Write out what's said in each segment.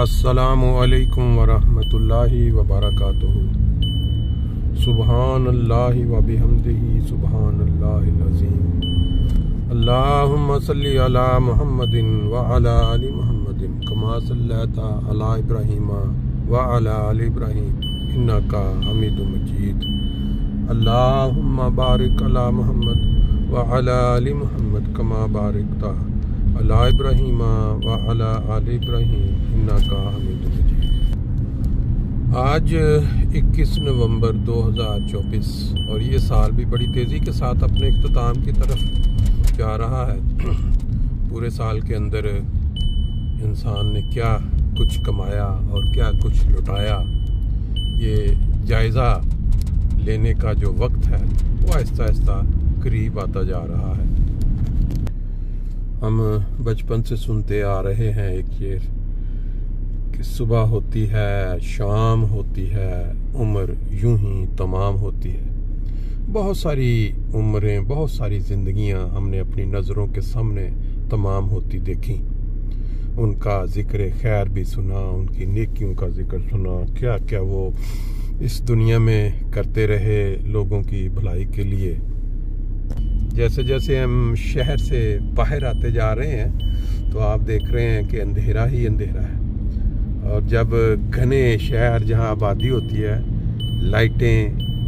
السلام علیکم ورحمۃ اللہ وبرکاتہ۔ سبحان اللہ وبحمدہ سبحان اللہ العظیم۔ اللہم صلی علی محمد وعلی آل محمد کما صلیت علی ابراہیم وعلی آل ابراہیم انک حمید مجید۔ اللہم بارک علی محمد وعلی آل محمد کما بارکت علی ابراہیم وعلی آل ابراہیم انک حمید مجید۔ آج 21 نومبر 2024 اور یہ سال بھی بڑی تیزی کے ساتھ اپنے اختتام کی طرف جا رہا ہے۔ پورے سال کے اندر انسان نے کیا کچھ کمایا اور کیا کچھ لٹایا، یہ جائزہ لینے کا جو وقت ہے وہ آہستہ آہستہ قریب آتا جا رہا ہے۔ ہم بچپن سے سنتے آ رہے ہیں ایک شعر کہ صبح ہوتی ہے، شام ہوتی ہے، عمر یوں ہی تمام ہوتی ہے۔ بہت ساری عمریں، بہت ساری زندگیاں ہم نے اپنی نظروں کے سامنے تمام ہوتی دیکھیں، ان کا ذکر خیر بھی سنا، ان کی نیکیوں کا ذکر سنا، کیا کیا وہ اس دنیا میں کرتے رہے لوگوں کی بھلائی کے لیے۔ جیسے جیسے ہم شہر سے باہر آتے جا رہے ہیں تو آپ دیکھ رہے ہیں کہ اندھیرا ہی اندھیرا ہے، اور جب گھنے شہر جہاں آبادی ہوتی ہے، لائٹیں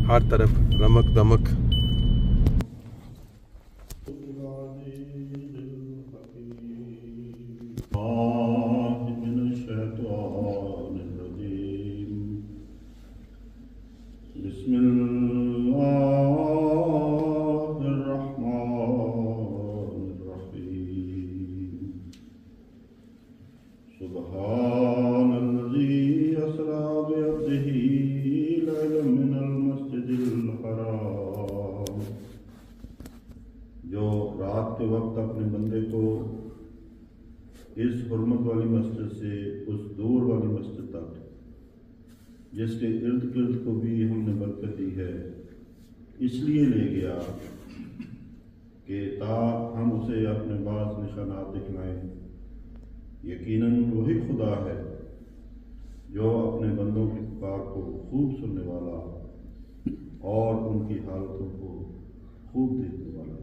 ہر طرف رمک دمک۔ سبحان الذي أسرى بعبده ليلا من المسجد الحرام، جو رات کے وقت اپنے بندے کو اس حرمت والی مسجد سے اس دور والی مسجد تک جس کے ارد گرد کو بھی ہم نے برکت دی ہے اس لیے لے گیا کہ تا ہم اسے اپنے بعض نشانات دکھلائیں۔ یقیناً وہی خدا ہے جو اپنے بندوں کی پکار کو خوب سننے والا اور ان کی حالتوں کو خوب دیکھنے والا ہے۔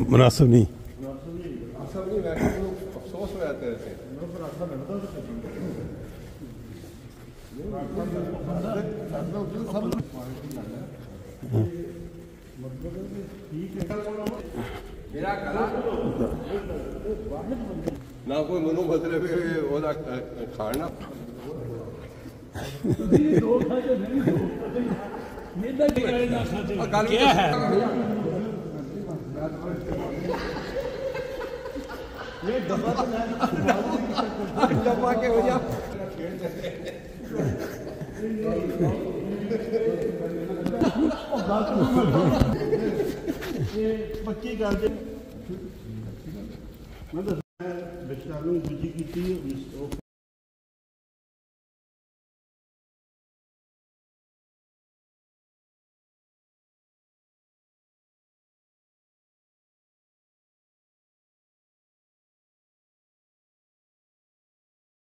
مناسب نہیں افسوس ہو جاتا ہے نہ کوئی منو مطلب کھانا کیا ہے دبا کے ہو جا پکی گل